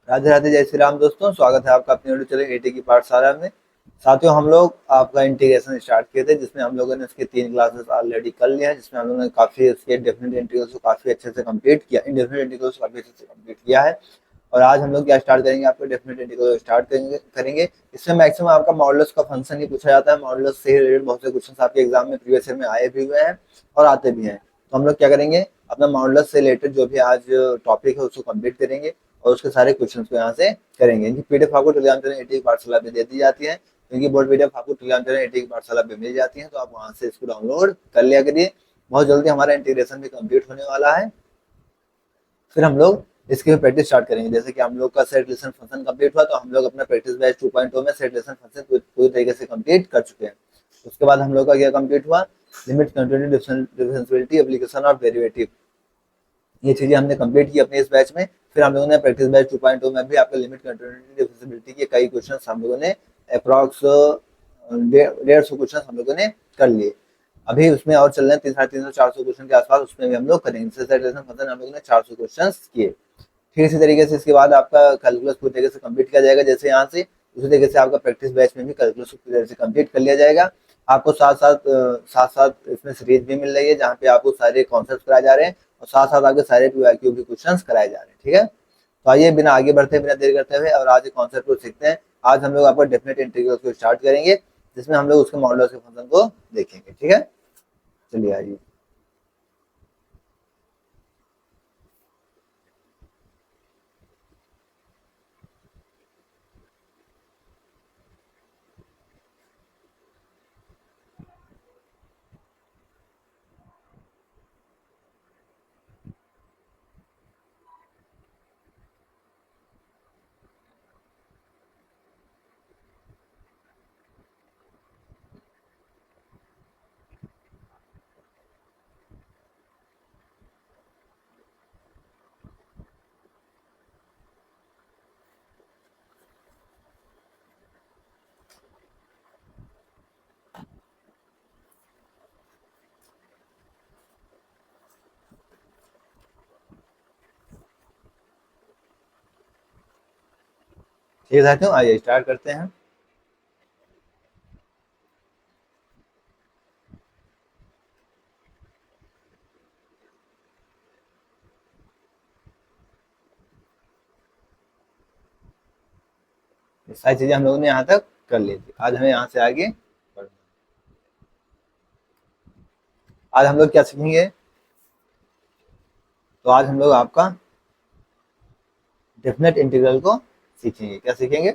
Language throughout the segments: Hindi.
राधे राधे, जय श्री राम दोस्तों। स्वागत है आपका अपने यूट्यूब चैनल एटी की पाठशाला में। साथियों, हम लोग आपका इंटीग्रेशन स्टार्ट किए थे, जिसमें हम लोगों ने इसके 3 क्लासेस ऑलरेडी कर लिए हैं, जिसमें हम लोगों ने काफ़ी इसके डेफिनेट इंटीग्रल्स को काफ़ी अच्छे से कंप्लीट किया, इंडेफिनेट इंटीग्रल्स को काफ़ी अच्छे से कंप्लीट किया है। और आज हम लोग क्या स्टार्ट करेंगे, आपको डेफिनेट इंटीग्रल स्टार्ट करेंगे। इसमें मैक्सिमम आपका मॉडुलस का फंक्शन ही पूछा जाता है। मॉडुलस से रिलेटेड बहुत से क्वेश्चन आपके एग्जाम में प्रीवियस ईयर में आए भी हुए हैं और आते भी हैं। तो हम लोग क्या करेंगे, अपना मॉडुलस से रिलेटेड जो भी आज टॉपिक है उसको कंप्लीट करेंगे और उसके सारे क्वेश्चंस को यहाँ से करेंगे। इनकी पीडीएफ आपको टेलीग्राम चैनल एटी की पाठशाला पे दे दी जाती है। इनकी बोर्ड पीडीएफ आपको टेलीग्राम चैनल एटी की पाठशाला पे मिल जाती है, तो आप वहाँ से इसको डाउनलोड कर लिया करिए। बहुत जल्दी हमारा इंटीग्रेशन भी कंप्लीट होने वाला है। फिर हम लोग इसकी प्रैक्टिस स्टार्ट करेंगे। जैसे कि हम लोग का सेट रिलेशन फंक्शन कंप्लीट हुआ, तो हम लोग अपना प्रैक्टिस बैच 2.0 में सेट रिलेशन फंक्शन पूरी तरीके से कंप्लीट कर चुके हैं। उसके बाद हम लोग का क्या कंप्लीट हुआ, limit continuity differentiability application of derivative. ये चीजें हमने कंप्लीट की अपने इस बैच में। फिर हम लोगों ने प्रैक्टिस बैच 2.0 में भी आपके लिमिट कंटिन्यूटी डिफरेंशिएबिलिटी के कई क्वेश्चन हम लोगों ने अप्रॉक्स 150 क्वेश्चन हम लोगों ने कर लिए। अभी उसमें और चल रहे हैं 350-400 क्वेश्चन के आसपास, उसमें भी हम लोग करेंगे। फंक्शन हम लोगों ने 400 क्वेश्चन किए। फिर इसी तरीके से इसके बाद आपका कैलकुलस पूरी तरीके से कंप्लीट किया जाएगा, जैसे यहाँ से उसी तरीके से आपका प्रैक्टिस बैच में भी कैलकुलस पूरी तरह से कंप्लीट कर लिया जाएगा। आपको साथ साथ इसमें सीरीज भी मिल रही है, जहाँ पे आपको सारे कॉन्सेप्ट कराए जा रहे हैं और साथ साथ आपके सारे पीवाईक्यू भी क्वेश्चंस कराए जा रहे हैं। ठीक है, तो आइए बिना आगे बढ़ते बिना देर करते हुए और आज कॉन्सेप्ट को सीखते हैं। आज हम लोग आपको डेफिनेट इंटीग्रल्स को स्टार्ट करेंगे, जिसमें हम लोग उसके मॉडुलस के फंक्शन को देखेंगे। ठीक है, चलिए आइए। ठीक है साथियों, आइए स्टार्ट करते हैं। ये सारी चीजें हम लोगों ने यहाँ तक कर ली थी। आज हमें यहाँ से आगे बढ़ना। आज हम लोग क्या सीखेंगे, तो आज हम लोग आपका डेफिनेट इंटीग्रल को सीखेंगे। क्या सीखेंगे,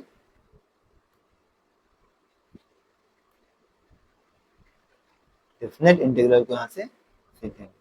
डेफिनेट इंटीग्रल को यहाँ से सीखेंगे।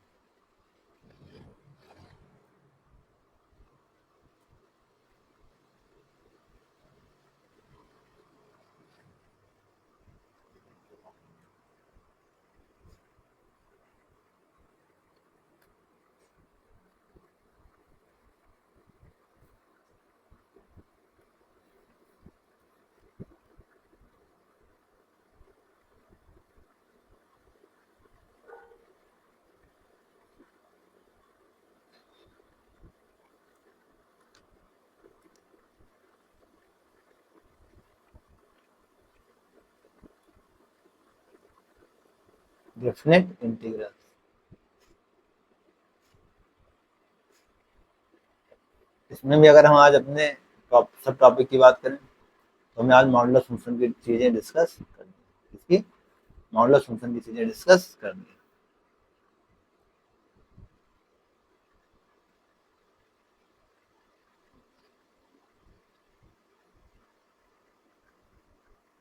डेफिनेट इंटीग्रल, इसमें भी अगर हम आज अपने सब टॉपिक की बात करें, तो हमें आज मॉडुलस फंक्शन की चीजें डिस्कस करनी है। इसकी मॉडुलस फंक्शन की चीजें डिस्कस करनी है।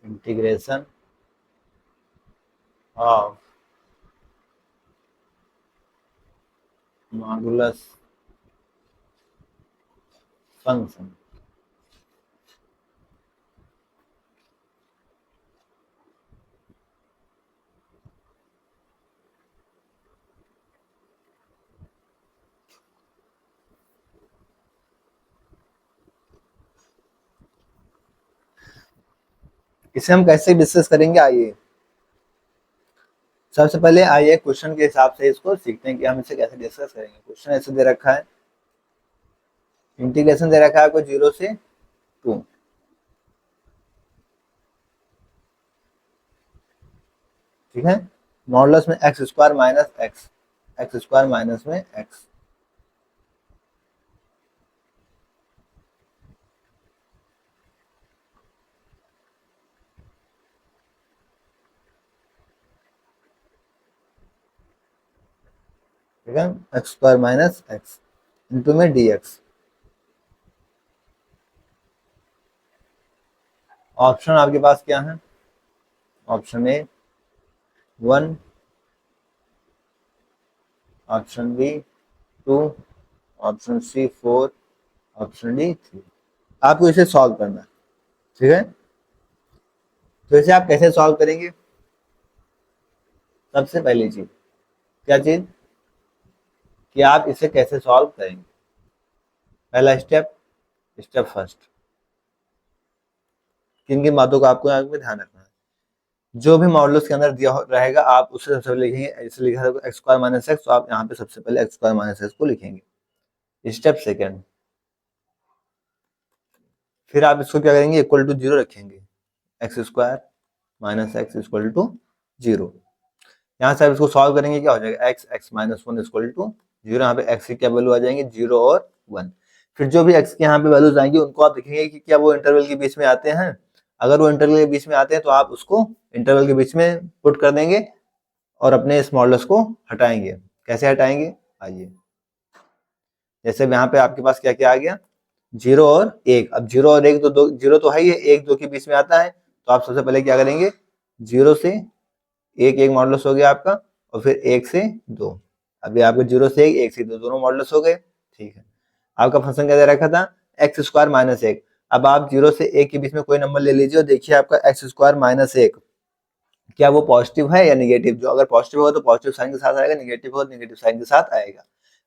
Integration of modulus function. इसे हम कैसे डिस्कस करेंगे, आइए सबसे पहले आइए क्वेश्चन के हिसाब से इसको सीखते हैं कि हम इसे कैसे डिस्कस करेंगे। क्वेश्चन ऐसे दे रखा है, इंटीग्रेशन दे रखा है आपको 0 से 2, ठीक है। मॉडुलस में x square minus x, x square minus में एक्स, ठीक है। X square minus x into में डी एक्स। ऑप्शन आपके पास क्या है? Option A 1, option B 2, option C 4, option D 3। आपको इसे सॉल्व करना है, ठीक है। तो इसे आप कैसे सॉल्व करेंगे? सबसे पहली चीज, क्या चीज? कि आप इसे कैसे सॉल्व करेंगे। पहला स्टेप, स्टेप फर्स्ट, किन किन बातों का आपको यहाँ पे ध्यान रखना है। जो भी मॉडुलस के अंदर दिया रहेगा आप उसे सबसे पहले लिखेंगे। ऐसे लिखा है एक्स स्क्वायर माइनस एक्स, तो आप यहाँ पे सबसे पहले एक्स स्क्वायर माइनस एक्स को लिखेंगे। स्टेप सेकेंड, फिर आप इसको क्या करेंगे, इक्वल टू 0 रखेंगे। X square minus x equal to 0। यहाँ से आप इसको सॉल्व करेंगे, क्या हो जाएगा, x x minus 1 equal to 0। यहाँ पे एक्स की क्या वैल्यू आ जाएंगे, 0 और 1। फिर जो भी एक्स के यहाँ पे वैल्यूज आएंगी उनको आप देखेंगे कि क्या वो इंटरवल के बीच में आते हैं। अगर वो इंटरवल के बीच में आते हैं तो आप उसको इंटरवल के बीच में पुट कर देंगे और अपने इस मॉडुलस को हटाएंगे। कैसे हटाएंगे, आइए। जैसे यहाँ पे आपके पास क्या क्या आ गया, 0 और 1। अब 0 और 1 तो 2, 0 तो है ही है, 1 2 के बीच में आता है। तो आप सबसे पहले क्या करेंगे, 0 से 1 एक मॉडुलस हो गया आपका, और फिर 1 से 2। अभी आपको 0 से 1, 1 से 2 दोनों मॉडुलस हो गए, ठीक है। आपका फंक्शन क्या दे रखा था, एक्स स्क्वायर माइनस 1। अब आप 0 से 1 के बीच में कोई नंबर ले लीजिए और देखिए आपका एक्स स्क्वायर माइनस 1 क्या वो पॉजिटिव है या निगेटिव। जो अगर पॉजिटिव होगा तो पॉजिटिव साइन के साथ आएगा, निगेटिव होगा तो निगेटिव साइन के साथ आएगा।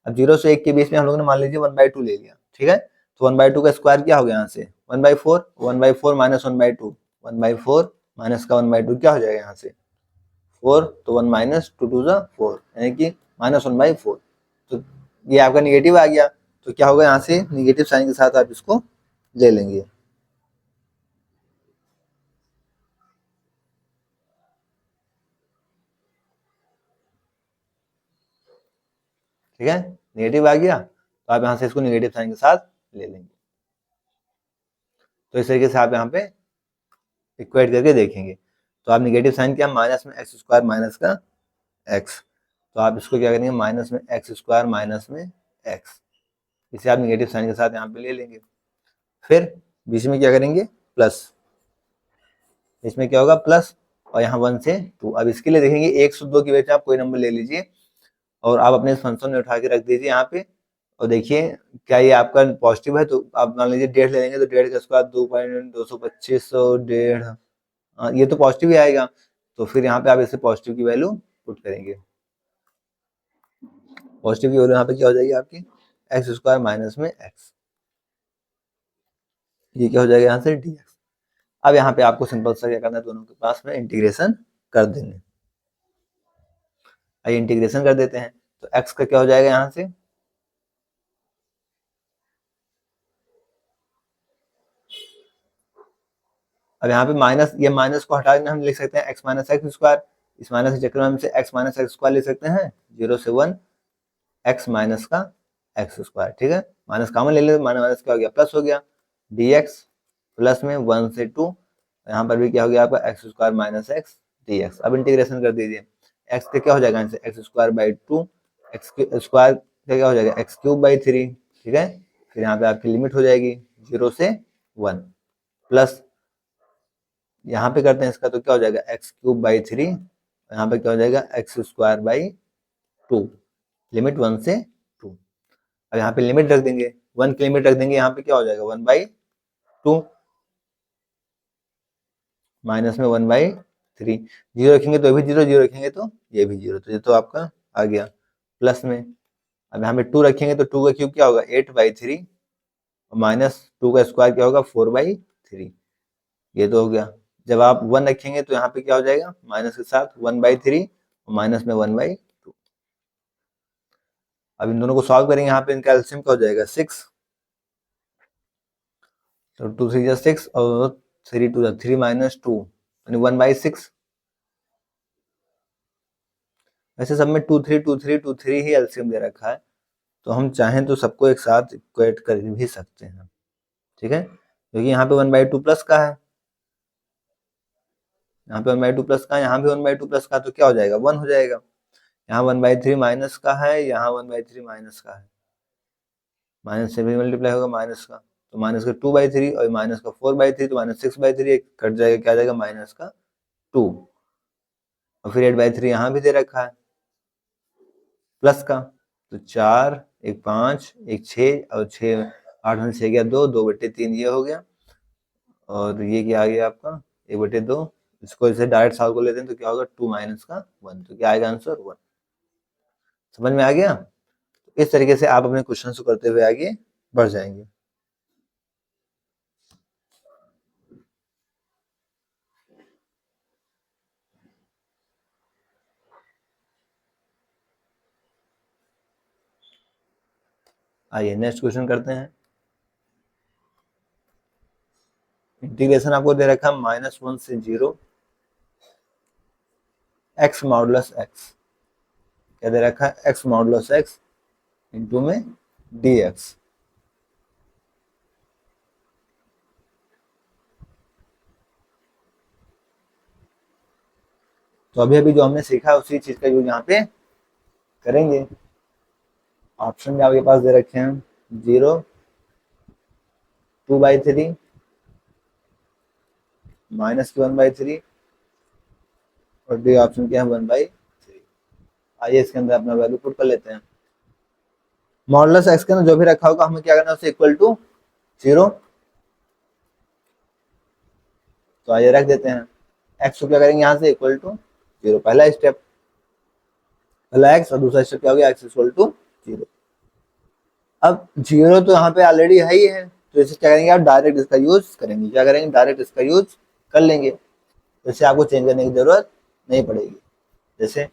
अब 0 से 1 के बीच में हम लोगों ने मान लीजिए 1/2 ले लिया, ठीक है। तो 1/2 का स्क्वायर क्या हो गया यहाँ से, 1/4, 1/4 माइनस 1/2, 1/4 माइनस का 1/2 क्या हो जाएगा यहाँ से 4। तो 1 माइनस 2 टू 4, यानी कि माइनस 1/4। तो ये आपका निगेटिव आ गया, तो क्या होगा यहाँ से निगेटिव साइन के साथ आप इसको ले लेंगे, ठीक है। निगेटिव आ गया तो आप यहाँ से इसको निगेटिव साइन के साथ ले लेंगे। तो इस तरीके से आप यहाँ पे इक्वेट करके देखेंगे। तो आप निगेटिव साइन क्या, माइनस में एक्स स्क्वायर माइनस का एक्स, तो आप इसको क्या करेंगे, माइनस में एक्स स्क्वायर माइनस में एक्स, इसे आप निगेटिव साइन के साथ यहाँ पे ले लेंगे। फिर बीच में क्या करेंगे, प्लस, इसमें क्या होगा प्लस, और यहाँ 1 से 2। अब इसके लिए देखेंगे 1 से 2 की वजह से आप कोई नंबर ले लीजिए और आप अपने फंक्शन में उठा के रख दीजिए यहाँ पे, और देखिए क्या ये आपका पॉजिटिव है तो आप मान लीजिए 1.5 ले लेंगे, तो 1.5 का स्क्वायर 2.225, 1.5, ये तो पॉजिटिव ही आएगा। तो फिर यहाँ पे आप इसे पॉजिटिव की वैल्यू पुट करेंगे। पॉजिटिव की वैल्यू यहाँ पे क्या हो जाएगी आपकी, एक्स स्क्वायर माइनस में एक्स, ये क्या हो जाएगा यहाँ से डी एक्स। अब यहाँ पे आपको सिंपल सा क्या करना है, दोनों के पास में इंटीग्रेशन कर देंगे। आइए इंटीग्रेशन कर देते हैं। तो एक्स का क्या हो जाएगा यहाँ से, अब यहाँ पे माइनस, ये माइनस को हटा देना हम लिख सकते हैं एक्स माइनस एक्स स्क्वायर। इस माइनस के चक्कर में हम इसे एक्स माइनस एक्स स्क्वायर लिख सकते हैं। 0 से 1 एक्स माइनस का एक्स स्क्वायर, ठीक है। माइनस कॉमन ले लेते, माइनस क्या हो गया, प्लस हो गया, डी एक्स प्लस में 1 से 2, यहाँ पर भी क्या हो गया आपका x square minus x d x. अब इंटीग्रेशन कर दीजिए, एक्स का क्या हो जाएगा यहाँ से x square by 2, x square का क्या हो जाएगा एक्स क्यूब बाई 3, ठीक है। फिर यहाँ पे आपकी लिमिट हो जाएगी 0 से 1, प्लस यहाँ पे करते हैं इसका, तो क्या हो जाएगा एक्स क्यूब बाई 3, यहाँ पे क्या हो जाएगा एक्स स्क्वायर बाई 2, लिमिट 1 से 2। अब यहाँ पे लिमिट रख देंगे, 1 की लिमिट रख देंगे, यहाँ पे क्या हो जाएगा 1/2 माइनस में 1/3। 0 रखेंगे तो भी 0, 0 रखेंगे तो ये भी 0, तो ये तो आपका आ गया प्लस में। अब यहाँ पे 2 रखेंगे तो 2 का क्यूब क्या होगा 8/3, और माइनस 2 का स्क्वायर क्या होगा 4/3, ये तो हो गया। जब आप 1 रखेंगे तो यहाँ पे क्या हो जाएगा माइनस के साथ 1/3 और माइनस में 1/2। अब इन दोनों को सॉल्व करेंगे, यहाँ पे इनका एलसीएम क्या हो जाएगा 6, तो 2 3 जा 6 और 3 2 जा 3 - 2 यानी 1/6। वैसे सब में 2 3 2 3 2 3 ही एलसीएम दे रखा है, तो हम चाहें तो सबको एक साथ इक्वेट कर भी सकते हैं, ठीक है, क्योंकि यहाँ पे 1/2 प्लस का है, यहाँ पे 1/2 प्लस का है, यहाँ भी 1/2 प्लस का, तो क्या हो जाएगा 1 हो जाएगा। यहाँ 1/3 माइनस का है, यहाँ 1/3 माइनस का है, माइनस से भी मल्टीप्लाई होगा माइनस का, तो माइनस का 2/3 और माइनस का 4/3, तो -6/3 कट जाएगा, क्या आ जाएगा माइनस का 2, और फिर 8/3 यहाँ भी दे रखा है प्लस का, तो 4 1 5 1 6 और 6 8 में 6 गया 2 2/3 ये हो गया, और ये क्या आ गया आपका 1/2। इसको इसे डायरेक्ट सॉल्व कर लेते हैं तो क्या होगा 2 माइनस का 1, तो क्या आएगा आंसर 1। समझ में आ गया। इस तरीके से आप अपने क्वेश्चन को करते हुए आगे बढ़ जाएंगे। आइए नेक्स्ट क्वेश्चन करते हैं। इंटीग्रेशन आपको दे रखा है -1 से 0 x मॉडुलस x, क्या दे रखा है x मॉडुलस x इंटू में dx। तो अभी अभी जो हमने सीखा उसी चीज का यूज यहाँ पे करेंगे। ऑप्शन में आपके पास दे रखे हैं 0 2/3 -1/3 और डी ऑप्शन क्या है 1/3। आइए इसके अंदर अपना वैल्यू पुट कर लेते हैं। मॉडुलस x के अंदर जो भी रखा होगा हमें क्या करना है उसे इक्वल टू 0, तो आइए रख देते हैं। x को क्या करेंगे यहाँ से इक्वल टू 0, पहला स्टेप, पहला x और दूसरा स्टेप क्या हो गया x इक्वल टू 0। अब 0 तो यहाँ पे ऑलरेडी है ही है, तो इसे क्या करेंगे आप डायरेक्ट इसका यूज करेंगे, क्या करेंगे डायरेक्ट इसका यूज कर लेंगे, तो इसे आपको चेंज करने की जरूरत नहीं पड़ेगी। जैसे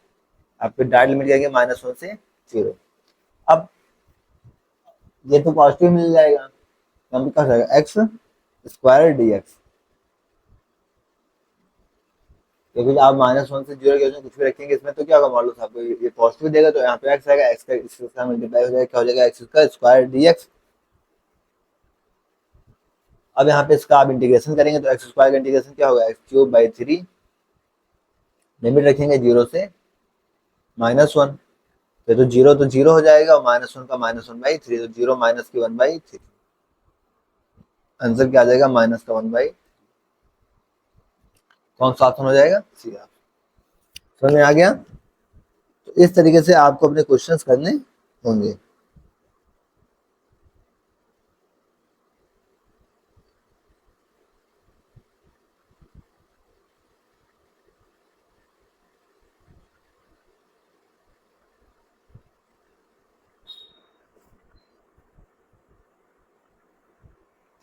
आपके डायरेक्ट लिमिट क्या -1 से 0। अब ये तो पॉजिटिव मिल जाएगा, हम क्या जाएगा एक्स स्क्वायर dx, क्योंकि आप -1 से 0 के कुछ भी रखेंगे इसमें तो क्या होगा मॉडुलस आपको ये पॉजिटिव देगा, तो यहाँ पे x आएगा, x का इसका मल्टीप्लाई हो जाएगा, क्या हो जाएगा एक्स का स्क्वायर dx। अब यहाँ पे इसका आप इंटीग्रेशन करेंगे तो एक्स स्क्वायर का इंटीग्रेशन क्या होगा x³ लिमिट रखेंगे 0 से -1, तो 0 तो 0 हो जाएगा और -1 का -1/3, तो 0 माइनस की 1/3, आंसर क्या आ जाएगा माइनस का 1/, कौन सा ऑप्शन हो जाएगा सी ऑप्शन। समझ में आ गया। तो इस तरीके से आपको अपने क्वेश्चंस करने होंगे।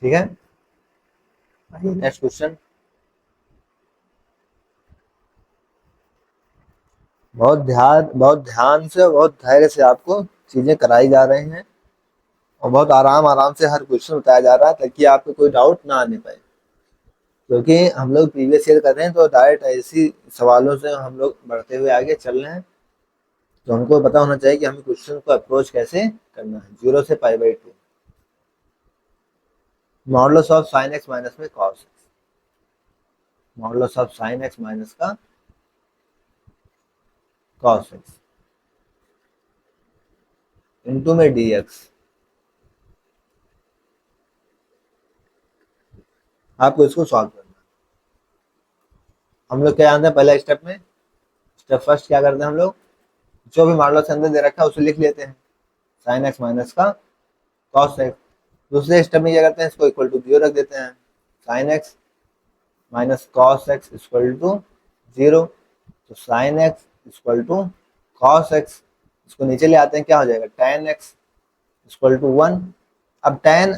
ठीक है, आइए नेक्स्ट क्वेश्चन। बहुत ध्यान से बहुत धैर्य से आपको चीजें कराई जा रही हैं और बहुत आराम से हर क्वेश्चन बताया जा रहा है ताकि आपको कोई डाउट ना आने पाए, क्योंकि हम लोग प्रीवियस ईयर कर रहे हैं तो डायरेक्ट ऐसी सवालों से हम लोग बढ़ते हुए आगे चल रहे हैं, तो हमको पता होना चाहिए कि हमें क्वेश्चन को अप्रोच कैसे करना है। 0 से π/2 modulus of sine x minus में cos x, modulus of sine x minus का कॉस एक्स इंटू में dx। आपको इसको सॉल्व करना है। हम लोग क्या जानते हैं पहला स्टेप में, स्टेप फर्स्ट क्या करते हैं हम लोग, जो भी मॉडुलस अंदर दे रखा है उसे लिख लेते हैं, साइन एक्स माइनस का कॉस एक्स। दूसरे स्टेप में क्या करते हैं इसको इक्वल टू 0 रख देते हैं, sine x minus cos x equal to 0, तो sine x equal to cos x, इसको नीचे ले आते हैं क्या हो जाएगा tan x इक्वल टू 1। अब tan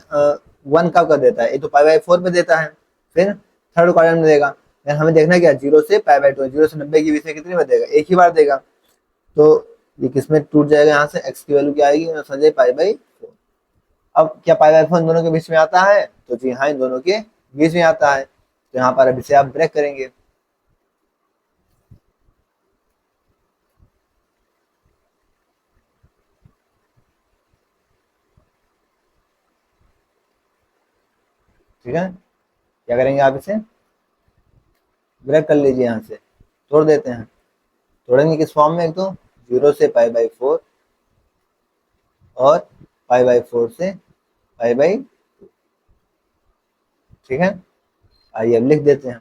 1 कब कर देता है, ये तो π/4 में देता है, फिर थर्ड क्वाड्रेंट में देगा, फिर हमें देखना क्या 0 से π/2, 0 से 90 के बीच में कितने में देगा, एक ही बार देगा, तो ये किसमें टूट जाएगा, यहाँ से x की वैल्यू क्या आएगी समझे π/4। अब क्या पाई बाई 4 इन दोनों के बीच में आता है? तो जी हाँ, इन दोनों के बीच में आता है। तो यहाँ पर अब इसे आप ब्रेक करेंगे। ठीक है, क्या करेंगे आप इसे ब्रेक कर लीजिए, यहाँ से तोड़ देते हैं। तोड़ेंगे किस फॉर्म में? एक तो 0 से पाई बाई 4 और पाई बाई 4 से पाई बाई, ठीक है। आइए अब लिख देते हैं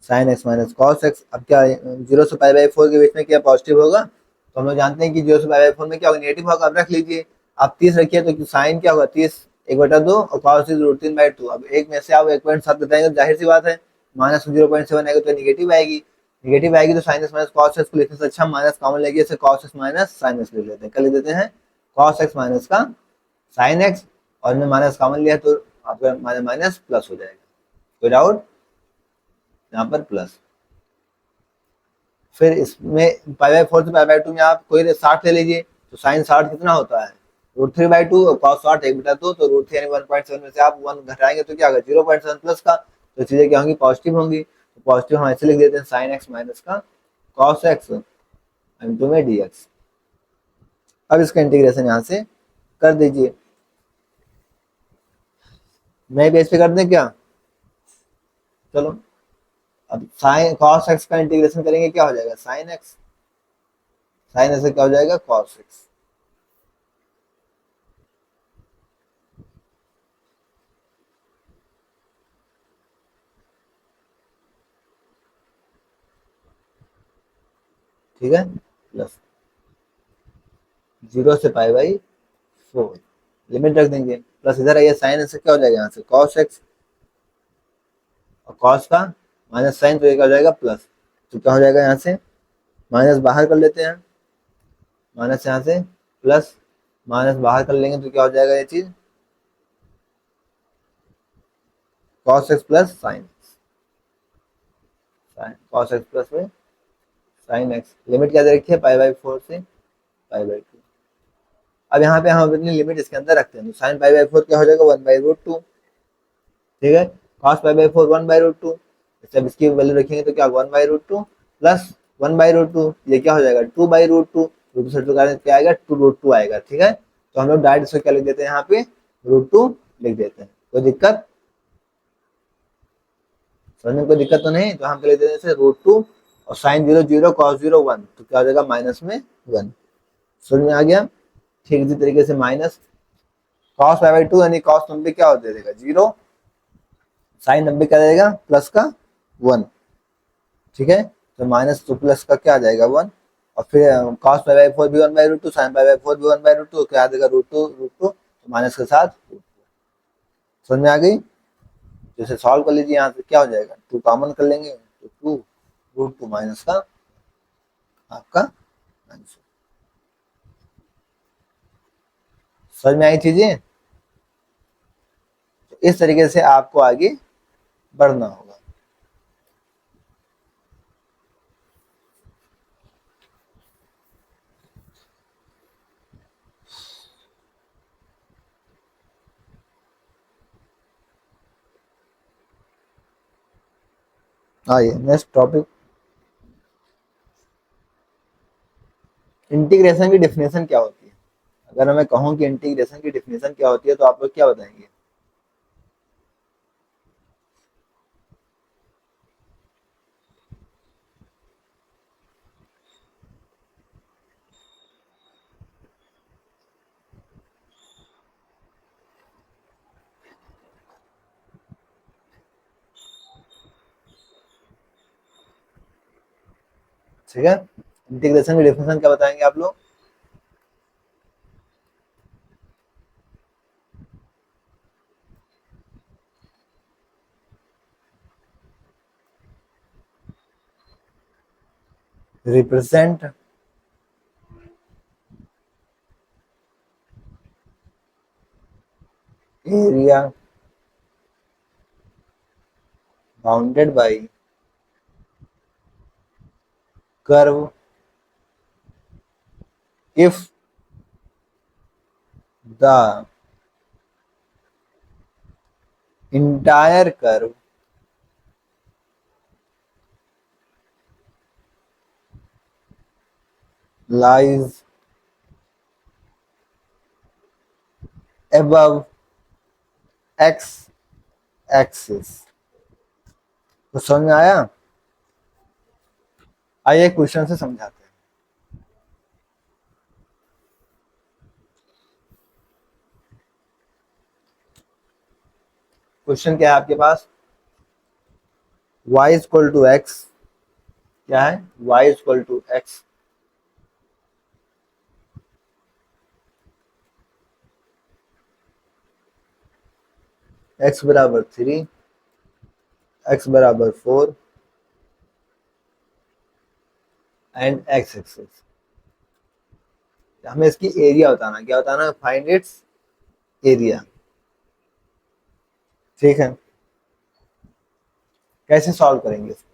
sine x minus cos x. अब क्या 0 से पाई बाई 4 के बीच में क्या पॉजिटिव होगा? तो हम लोग जानते हैं कि 0 से पाई बाई 4 में क्या होगा? नेगेटिव होगा। अब रख लीजिए। आप 30 रखिए तो साइन क्या होगा? 30 1/2 और कॉस इज √3/2। अब एक में से आप 1.7 बताएंगे तो जाहिर सी बात है माइनस 0.7 आएगा तो नेगेटिव आएगी। नेगेटिव आएगी तो sine x minus cos x को लिखने से अच्छा माइनस कॉमन लेके इसे cos x minus sine x लिख लेते हैं। क्या लिख देते हैं? कॉस एक्स माइनस का साइन एक्स, और हमने माइनस कॉमन लिया तो आपका माइनस माइनस प्लस हो जाएगा। कोई डाउट? यहाँ पर प्लस। फिर इसमें पाई बाई 4 से पाई बाई 2 में आप कोई 60 ले लीजिए। तो साइन 60 कितना होता है? √3/2 और कॉस 60 1/2। तो √3 यानी 1.7 में से आप 1 घटाएंगे तो क्या होगा? 0.7 प्लस का। तो चीजें क्या होंगी? पॉजिटिव होंगी। तो पॉजिटिव हम ऐसे लिख देते हैं साइन एक्स माइनस का कॉस एक्स इंटू में dx। अब इसका इंटीग्रेशन यहाँ से कर दीजिए। नए बेस पे कर दें क्या? चलो, अब साइन कॉस एक्स का इंटीग्रेशन करेंगे, क्या हो जाएगा? Sine x. साइन एक्स क्या हो जाएगा? Cos x. ठीक है, प्लस 0 से पाई बाई 4 लिमिट रख देंगे। प्लस इधर आइए, साइन एक्स क्या हो जाएगा? यहाँ से कॉस एक्स और कॉस का माइनस साइन, तो ये क्या हो जाएगा? प्लस। तो क्या हो जाएगा? यहाँ से माइनस बाहर कर लेते हैं, माइनस यहाँ से प्लस, माइनस बाहर कर लेंगे तो क्या हो जाएगा? ये चीज cos x plus sign, cos x plus में साइन एक्स। लिमिट क्या दे रखी है? पाई बाई 4 से पाई बाई 2। अब यहाँ पे हम अपनी लिमिट इसके अंदर रखते हैं। तो साइन पाई बाई 4 क्या हो जाएगा? 1/√2। ठीक है, कॉस पाई बाई 4 1/√2। जब इसकी वैल्यू रखेंगे तो क्या 1/√2 प्लस 1/√2, ये क्या हो जाएगा? 2/√2। रूट से क्या आएगा? 2√2 आएगा। ठीक है, तो हम लोग डायरेक्ट इसको क्या लिख देते हैं? यहाँ पे √2 लिख देते हैं। कोई दिक्कत? समझ में कोई दिक्कत तो नहीं? तो हम क्या लिख देते हैं इसे √2 और साइन 0 0 कॉस 0 1, तो क्या हो जाएगा? माइनस में 1। समझ में आ गया? ठीक इसी तरीके से माइनस कॉस पाई बाई 2 यानी कॉस 90 क्या हो जाएगा? 0, साइन 90 क्या जाएगा? प्लस का 1। ठीक है, तो माइनस टू प्लस का क्या आ जाएगा? 1। और फिर कॉस पाई बाई 4 भी 1/√2, साइन पाई बाई 4 भी 1/√2, क्या आ जाएगा? √2 तो माइनस के साथ। समझ में आ गई? जैसे सॉल्व कर लीजिए, यहाँ से क्या हो जाएगा? 2 कॉमन कर लेंगे तो 2 √2 माइनस का आपका आंसर। समझ में आई चीजें? तो इस तरीके से आपको आगे बढ़ना होगा। आइए नेक्स्ट टॉपिक, इंटीग्रेशन की डेफिनेशन क्या होती है? अगर मैं कहूं कि इंटीग्रेशन की डेफिनेशन क्या होती है तो आप लोग क्या बताएंगे? ठीक है, इंटीग्रेशन की डेफिनेशन क्या बताएंगे आप लोग? Represent area bounded by curve if the entire curve lies above x axis। तो समझ में आया? आइए क्वेश्चन से समझाते हैं। क्वेश्चन क्या है आपके पास? y इक्वल टू एक्स, क्या है? y equal to x x बराबर 3, x बराबर 4 एंड x एक्सिस। हमें इसकी एरिया बताना, क्या बताना? Find its area. ठीक है, कैसे सॉल्व करेंगे इसको?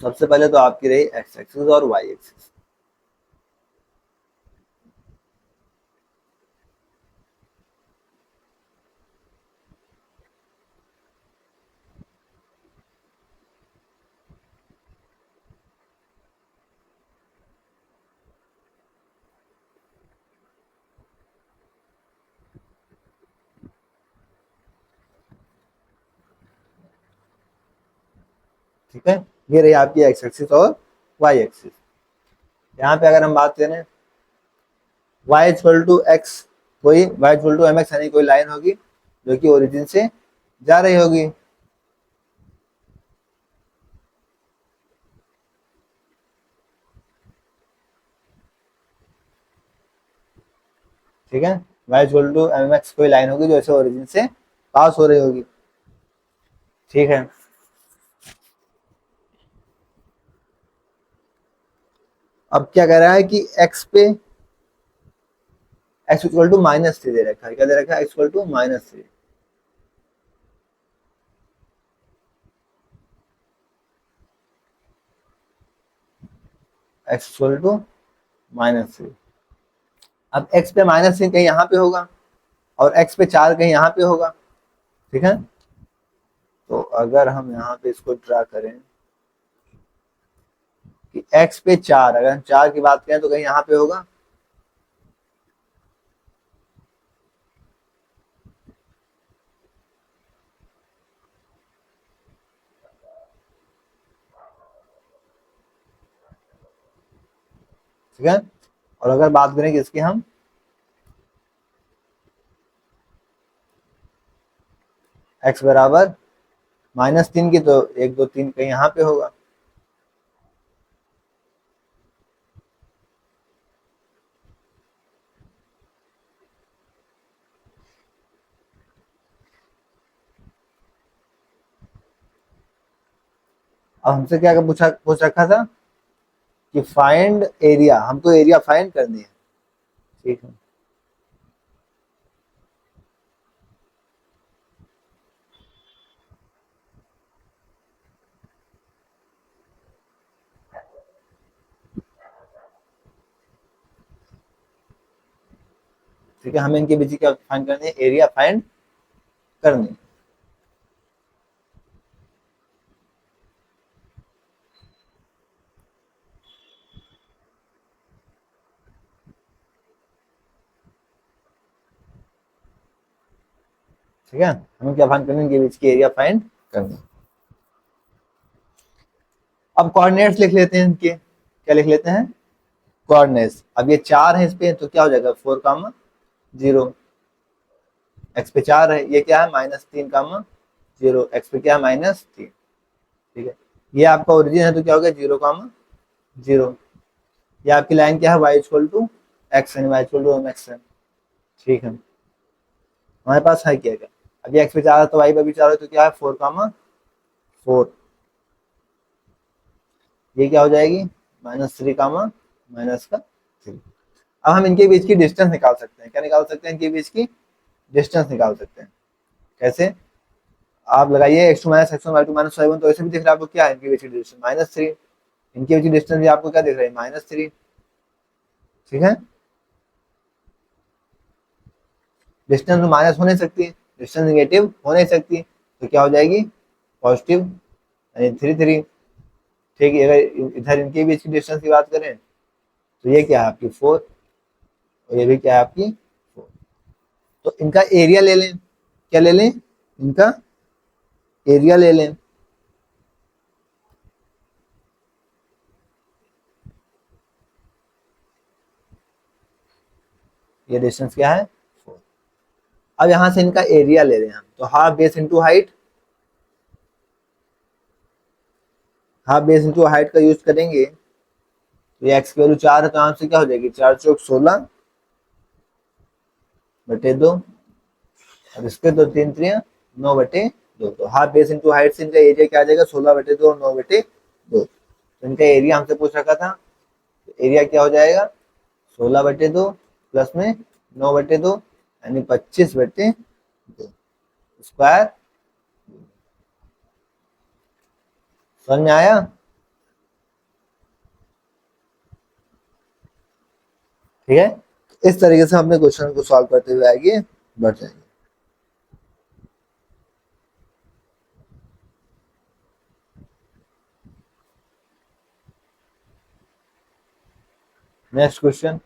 सबसे पहले तो आपकी रही x एक्सिस और y एक्सिस। ठीक है, ये रही आपकी x एक्सिस और y एक्सिस। यहाँ पे अगर हम बात करें y इक्वल टू एक्स, कोई y equal to m x यानी कोई लाइन होगी जो कि ओरिजिन से जा रही होगी। ठीक है, y equal to m x कोई लाइन होगी जो ऐसे ओरिजिन से पास हो रही होगी। ठीक है, अब क्या कह रहा है कि x पे x इक्वल टू -3 दे रखा है। क्या दे रखा है? x equal to -3। x equal to -3। अब x पे -3 कहीं यहाँ पे होगा और x पे 4 कहीं यहाँ पे होगा। ठीक है, तो अगर हम यहाँ पे इसको ड्रा करें कि x पे 4, अगर हम 4 की बात करें तो कहीं यहाँ पे होगा। ठीक है, और अगर बात करें कि इसकी हम x बराबर -3 की, तो 1 2 3 कहीं यहाँ पे होगा। अब हमसे क्या पूछ रखा था कि फाइंड एरिया, हमको एरिया फाइंड करनी है। ठीक है, ठीक है, हमें इनके बीच क्या फाइंड करनी है? एरिया फाइंड करनी है। ठीक है, हमें क्या फाइंड करनी है? इनके बीच की एरिया फाइंड करनी है। अब कोऑर्डिनेट्स लिख लेते हैं इनके। क्या लिख लेते हैं? कोऑर्डिनेट्स। अब ये 4 है इस पे, तो क्या हो जाएगा? 4 कामा 0। एक्स पे 4 है, ये क्या है? -3 कामा 0। एक्स पे क्या है? -3। ठीक है, ये आपका ओरिजिन है तो क्या हो गया? 0 कामा 0। ये आपकी लाइन क्या है? y equal to x n, y equal to m x n. ठीक है, हमारे पास है क्या? क्या अब ये x पे 4 है तो y पे भी 4 है, तो क्या है? 4 कामा 4। ये क्या हो जाएगी? -3 कामा -3। अब हम इनके बीच की डिस्टेंस निकाल सकते हैं। क्या निकाल सकते हैं? इनके बीच की डिस्टेंस निकाल सकते हैं। कैसे? आप लगाइए x2 - x1 y2 - y1, तो ऐसे भी दिख रहा है आपको क्या है इनके बीच की डिस्टेंस? -3। इनके बीच की डिस्टेंस भी आपको क्या दिख रहा है? -3। ठीक है, डिस्टेंस में माइनस हो नहीं सकती, डिस्टेंस नेगेटिव हो नहीं सकती, तो क्या हो जाएगी पॉजिटिव यानी 3 3। ठीक है, अगर इधर इनके बीच की डिस्टेंस की बात करें तो ये क्या है आपकी 4 और ये भी क्या है आपकी 4। तो इनका एरिया ले लें, क्या ले लें, इनका एरिया ले लें। ये डिस्टेंस क्या है 4। अब यहां से इनका एरिया ले रहे हैं हम, तो half base into height, half base into height का यूज करेंगे तो ये एक्स की वैल्यू 4 है, तो यहाँ से क्या हो जाएगी 4 चौक 16/2 और इसके दो 3 3 9/2। तो हाफ बेस इंटू हाइट से इनका एरिया क्या आ जाएगा 16/2 और 9/2। तो इनका एरिया हमसे पूछ रखा था, तो एरिया क्या हो जाएगा 16/2 प्लस में 9/2 यानी 25/2 स्क्वायर। समझ में आया? ठीक है, इस तरीके से हमने क्वेश्चन को सॉल्व करते हुए आगे बढ़ जाएंगे। नेक्स्ट क्वेश्चन,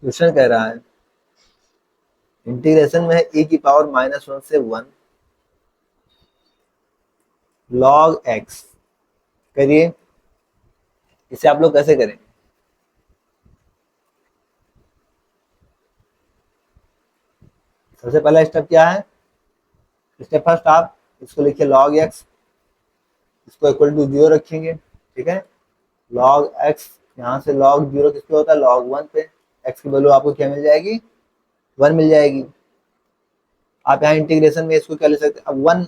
क्वेश्चन कह रहा है इंटीग्रेशन में है e की पावर -1 से 1 log x। करिए, इसे आप लोग कैसे करें? सबसे पहला स्टेप क्या है, स्टेप फर्स्ट आप इसको लिखिए log x, इसको इक्वल टू 0 रखेंगे। ठीक है, log x, यहाँ से log 0 किस पे होता है log 1 पे, x की वैल्यू आपको क्या मिल जाएगी 1 मिल जाएगी। आप यहाँ इंटीग्रेशन में इसको क्या ले सकते हैं, अब 1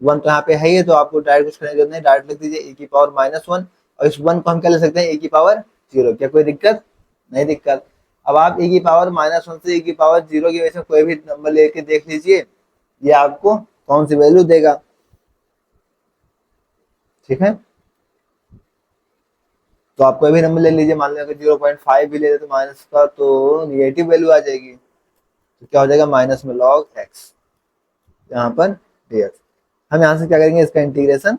1 तो यहाँ पे है ही, तो आपको डायरेक्ट कुछ करने की जरूरत नहीं, डायरेक्ट लिख दीजिए e की पावर -1 और इस 1 को हम क्या ले सकते हैं e की पावर 0। क्या कोई दिक्कत? नहीं दिक्कत। अब आप e की पावर -1 से e की पावर 0 की वजह से कोई भी नंबर लेके देख लीजिए, ये आपको कौन सी वैल्यू देगा। ठीक है, तो आप कोई भी नंबर ले लीजिए, मान लीजिए अगर 0.5 भी ले तो माइनस का तो निगेटिव वैल्यू आ जाएगी, तो क्या हो जाएगा माइनस में log x, यहाँ पर dx। हम यहाँ से क्या करेंगे, इसका इंटीग्रेशन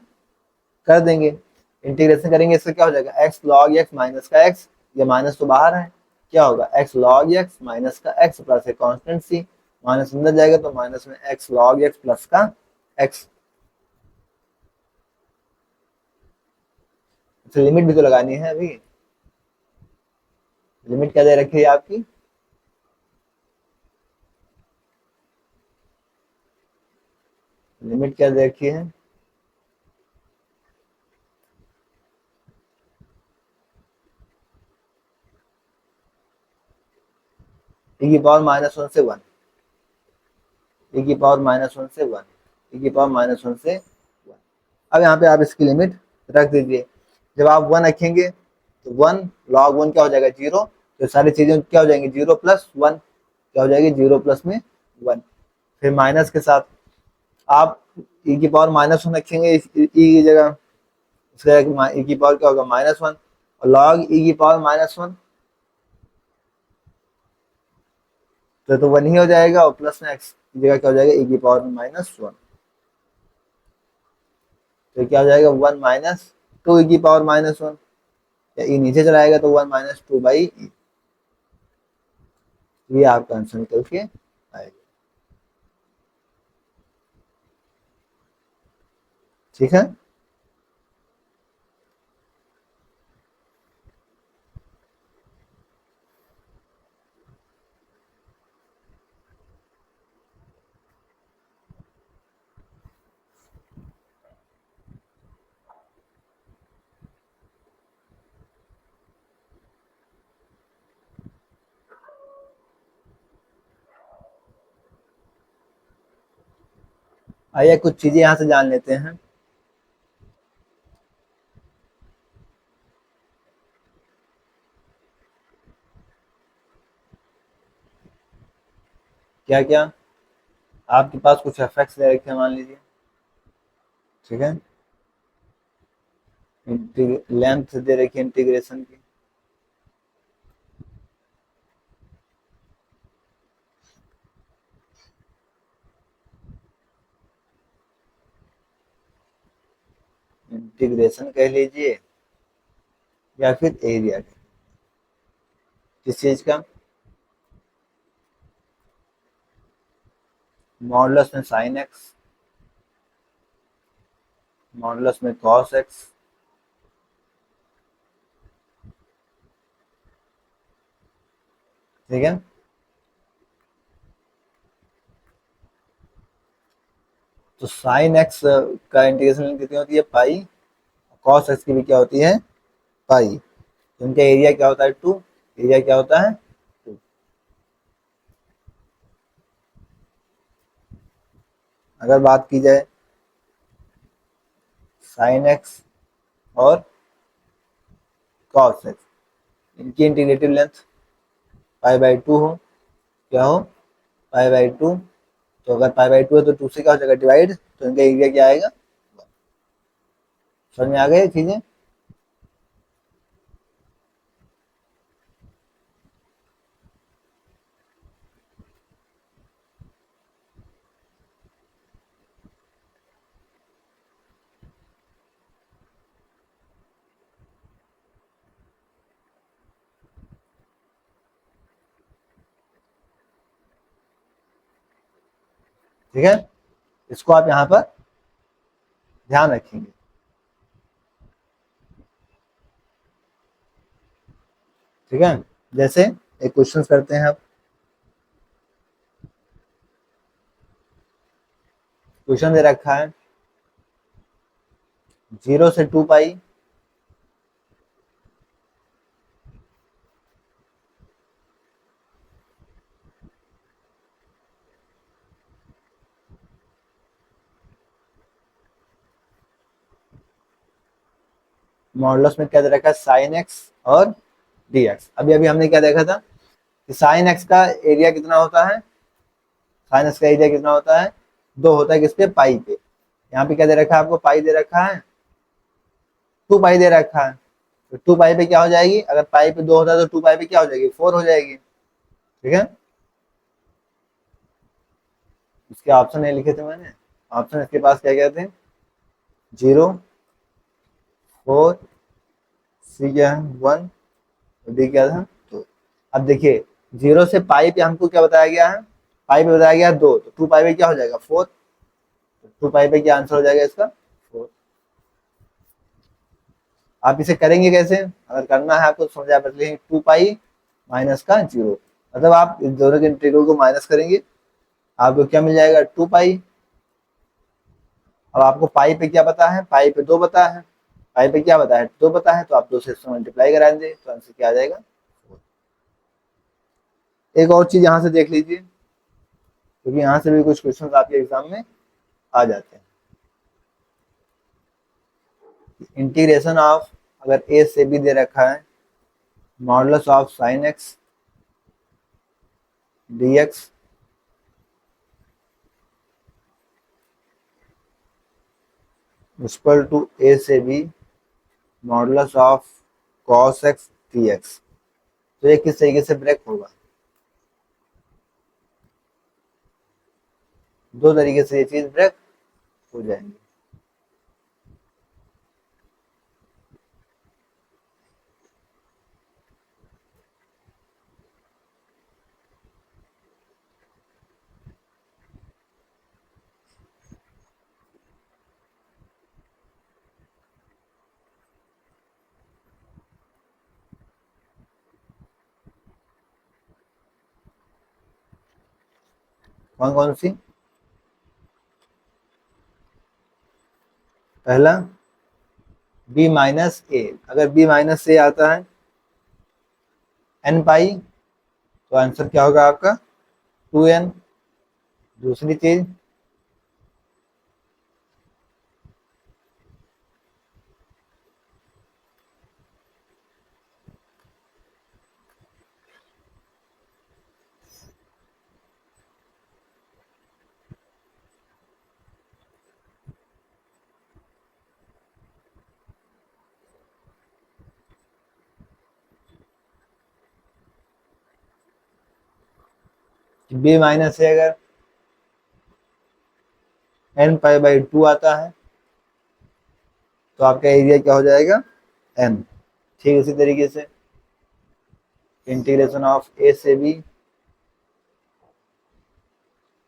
कर देंगे। इंटीग्रेशन करेंगे, इसका क्या हो जाएगा x log x माइनस का x, ये माइनस तो बाहर है, क्या होगा x log x माइनस का x प्लस एक कांस्टेंट c, माइनस अंदर जाएगा तो माइनस में x log x प्लस का x। तो लिमिट भी तो लगानी है, अभी लिमिट क्या दे रखी है आपकी, लिमिट क्या दे रखी है, e की पावर -1 से 1, e की पावर -1 से 1, e की पावर -1 से 1। अब यहाँ पे आप इसकी लिमिट रख दीजिए। जब आप 1 रखेंगे तो 1 log 1 क्या हो जाएगा 0, तो सारी चीजें क्या हो जाएंगी 0 प्लस 1, क्या हो जाएगी 0 प्लस में 1। फिर माइनस के साथ आप e की पावर -1 रखेंगे e की जगह, इसका e की पावर क्या होगा -1 और log e की पावर -1 तो 1 ही हो जाएगा और प्लस में x की जगह क्या हो जाएगा e की पावर -1, तो क्या हो जाएगा 1 माइनस 2 e की पावर -1, या e नीचे चलाएगा तो 1 माइनस 2/e। ये आपका आंसर निकल के आएगा। ठीक है, आइए कुछ चीजें यहाँ से जान लेते हैं। क्या क्या, आपके पास कुछ एफेक्ट्स दे रखे हैं मान लीजिए। ठीक है, लेंथ दे रखी है इंटीग्रेशन की, इंटीग्रेशन कह लीजिए या फिर एरिया, किस चीज का? मॉडुलस में साइन एक्स, मॉडुलस में कॉस एक्स, ठीक है। तो साइन एक्स का इंटीग्रेशन कितनी होती है? पाई। कॉस एक्स की भी क्या होती है? पाई। तो इनका एरिया क्या होता है? 2। एरिया क्या होता है? 2। अगर बात की जाए साइन एक्स और कॉस एक्स, इनकी इंटीग्रेटिव लेंथ पाई/2 हो, क्या हो? पाई/2। तो अगर पाई/2 है तो 2 से क्या हो जाएगा? डिवाइड, तो इनका एरिया क्या आएगा? समझ में आ गई चीजें? ठीक है, इसको आप यहाँ पर ध्यान रखेंगे। ठीक है, जैसे एक क्वेश्चन करते हैं। अब क्वेश्चन दे रखा है 0 से 2 पाई मॉडुलस में क्या दे रखा है? साइन एक्स और डी एक्स। अभी अभी हमने क्या देखा था कि साइन एक्स का एरिया कितना होता है? साइन एक्स का एरिया कितना होता है? 2 होता है। किस पे? पाई पे। यहाँ पे क्या दे रखा है आपको? पाई दे रखा है, 2 पाई दे रखा है। तो 2 पाई पे क्या हो जाएगी? अगर पाई पे 2 होता है तो 2 पाई पे क्या हो जाएगी? 4 हो जाएगी। ठीक है, इसके ऑप्शन नहीं लिखे थे मैंने। ऑप्शन इसके पास क्या क्या थे? 0, 4, सी क्या है? 1, डी क्या था? 2। अब देखिए 0 से पाई पे हमको क्या बताया गया है? पाई पे बताया गया 2, तो 2 पाई पे क्या हो जाएगा? 4। तो 2 पाई पे क्या आंसर हो जाएगा इसका? 4। आप इसे करेंगे कैसे? अगर करना है आपको समझा, आप लिखेंगे 2 पाई माइनस का 0, मतलब आप इन दोनों के इंटीग्रल को माइनस करेंगे, आपको क्या मिल जाएगा? 2 पाई। अब आपको पाई पे क्या पता है? पाई पे 2 पता है। पाई पे क्या पता है? 2 पता है, तो आप 2 से इसको मल्टीप्लाई करा देंगे तो आंसर क्या आ जाएगा? एक और चीज यहाँ से देख लीजिए, क्योंकि यहाँ से भी कुछ क्वेश्चन आपके एग्जाम में आ जाते हैं। इंटीग्रेशन ऑफ, अगर ए से बी दे रखा है, modulus of sine x d x equal to A से B modulus of cos x d x, तो ये किस तरीके से ब्रेक होगा? दो तरीके से ये चीज ब्रेक हो जाएंगी। कौन कौन सी? पहला b माइनस ए, अगर b माइनस ए आता है n पाई, तो आंसर क्या होगा आपका? 2n। दूसरी चीज b माइनस ए अगर n पाई/2 आता है तो आपका एरिया क्या हो जाएगा, एन। ठीक इसी तरीके से इंटीग्रेशन ऑफ ए से बी,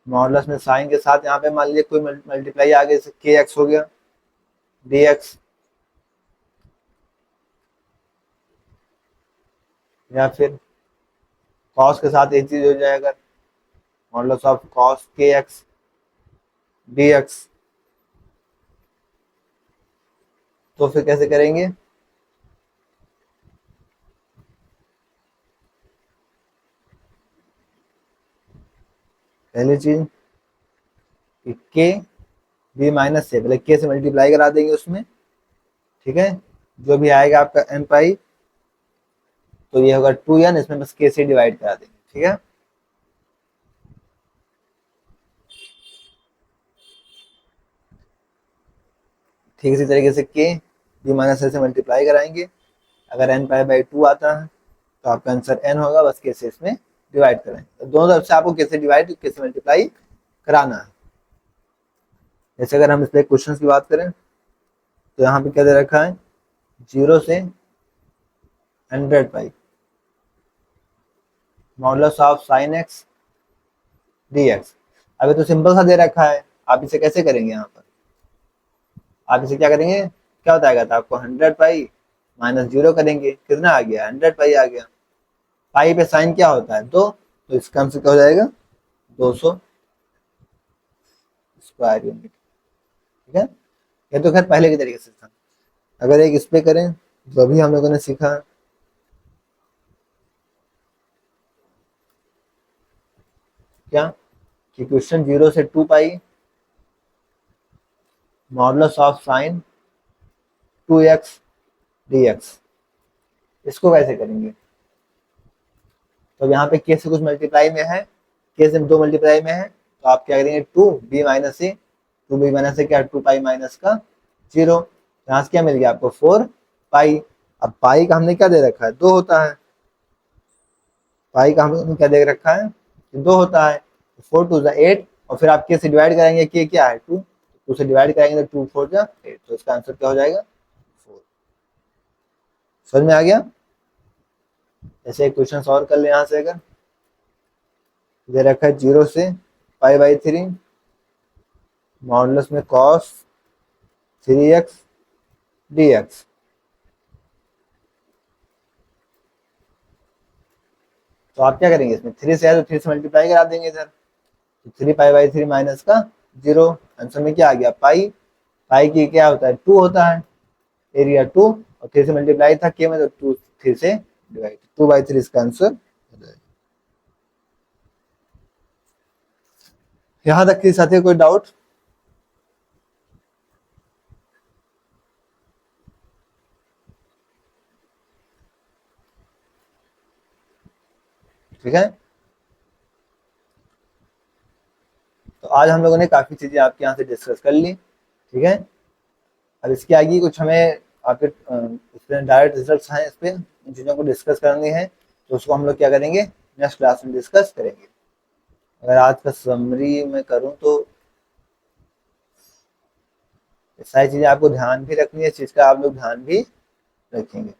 मॉडुलस में साइन के साथ यहाँ पे मान लीजिए कोई मल्टीप्लाई आगे से के एक्स हो गया डी एक्स, या फिर कॉस के साथ एक चीज हो जाएगा मॉडुलस ऑफ कॉस के एक्स डी एक्स। तो फिर कैसे करेंगे, पहली चीज कि के बी माइनस से, पहले के से मल्टीप्लाई करा देंगे उसमें, ठीक है, जो भी आएगा आपका एन पाई, तो ये होगा 2n, इसमें बस के से डिवाइड करा देंगे, ठीक है। ठीक इसी तरीके से के बी माइनस से मल्टीप्लाई कराएंगे, अगर एन पाई बाई 2 आता है तो आपका आंसर एन होगा, बस के से इसमें डिवाइड करेंगे। तो दोनों तरफ से आपको कैसे डिवाइड कैसे मल्टीप्लाई कराना है। जैसे अगर हम इस पे क्वेश्चन की बात करें तो यहाँ पे क्या दे रखा है, 0 से 100 pi modulus of sine x d x. अभी तो सिंपल सा दे रखा है, आप इसे कैसे करेंगे, यहाँ पर आप इसे क्या करेंगे, क्या बताएगा था आपको, 100 पाई माइनस 0 करेंगे, कितना आ गया, 100 पाई आ गया। पाई पे साइन क्या होता है, 2, तो इसका आंसर क्या हो जाएगा, 200 स्क्वायर यूनिट, ठीक है। ये तो खैर पहले के तरीके से था। अगर एक इस पे करें जो अभी हम लोगों ने सीखा, क्या कि क्वेश्चन 0 से 2 pi modulus of sine 2x dx, इसको कैसे करेंगे। तो यहाँ पे के से कुछ मल्टीप्लाई में है, के से 2 मल्टीप्लाई में है, तो आप क्या करेंगे 2b माइनस से, 2b माइनस से क्या 2 पाई माइनस का 0, यहाँ से क्या मिल गया आपको 4 पाई। अब पाई का हमने क्या दे रखा है, 2 होता है, पाई का हमने क्या दे रखा है, 2 होता है, 4 2 8, और फिर आप के से डिवाइड करेंगे, के क्या है 2, 2 से डिवाइड करेंगे तो 2 4 8, तो इसका आंसर क्या हो जाएगा 4। समझ में आ गया। ऐसे एक क्वेश्चन सॉल्व कर ले, यहाँ से अगर दे रखा है 0 से पाई बाई 3 मॉडुलस में कॉस 3x dx, तो आप क्या करेंगे, इसमें 3 से आए तो 3 से मल्टीप्लाई करा देंगे इधर, तो 3 पाई बाई 3 माइनस का 0, आंसर में क्या आ गया पाई। पाई की क्या होता है 2 होता है, एरिया 2, और 3 से मल्टीप्लाई था के में, तो 2 3 से डिवाइड, 2/3 इसका आंसर हो जाएगा। यहाँ तक के साथ कोई डाउट, ठीक है। तो आज हम लोगों ने काफी चीजें आपके यहाँ से डिस्कस कर ली, ठीक है। अब इसके आगे कुछ हमें आपके इसमें डायरेक्ट रिजल्ट्स हैं, इस पे इन चीज़ों को डिस्कस करनी है, तो उसको हम लोग क्या करेंगे नेक्स्ट क्लास में डिस्कस करेंगे। अगर आज का समरी में करूं तो सारी चीज़ें आपको ध्यान भी रखनी है, इस चीज़ का आप लोग ध्यान भी रखेंगे।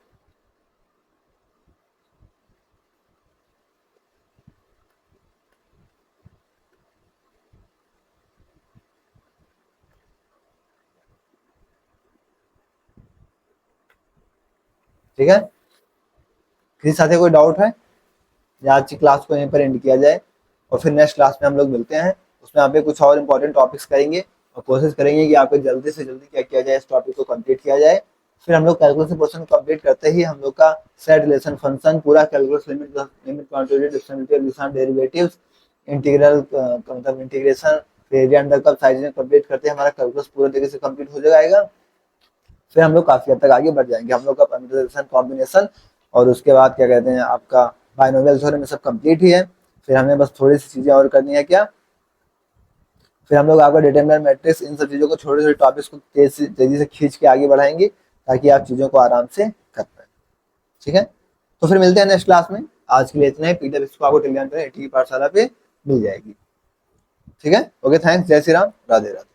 ठीक है, किसी साथी कोई डाउट है, या आज की क्लास को यहीं पर एंड किया जाए, और फिर नेक्स्ट क्लास में हम लोग मिलते हैं, उसमें आप कुछ और इम्पोर्टेंट टॉपिक्स करेंगे, और कोशिश करेंगे कि आपको जल्दी से जल्दी क्या किया जाए, इस टॉपिक को कंप्लीट किया जाए। फिर हम लोग कैलकुलस पोर्शन कंप्लीट करते ही हम लोग का सेट रिलेशन फंक्शन पूरा calculus limit quantity differential derivatives integral मतलब integration area under curve size complete करते हैं, हमारा कैलकुलस पूरे तरीके से कंप्लीट हो जाएगा। फिर हम लोग काफी हद तक आगे बढ़ जाएंगे, हम लोग का परम्यूटेशन कॉम्बिनेशन और उसके बाद क्या कहते हैं आपका बाइनोमियल थ्योरम में सब कंप्लीट ही है। फिर हमें बस थोड़ी सी चीजें और करनी है, क्या फिर हम लोग आपका डिटरमिनेंट मैट्रिक्स इन सब चीजों को छोटे छोटे टॉपिक्स को तेजी से खींच के आगे बढ़ाएंगे, ताकि आप चीजों को आराम से कर पाए। ठीक है, तो फिर मिलते हैं नेक्स्ट क्लास में। आज के लिए इतना ही, पीडीएफ इसको आपको टेलीग्राम पर एटी की पाठशाला पे मिल जाएगी। ठीक है, ओके, थैंक्स, जय श्री राम, राधे राधे।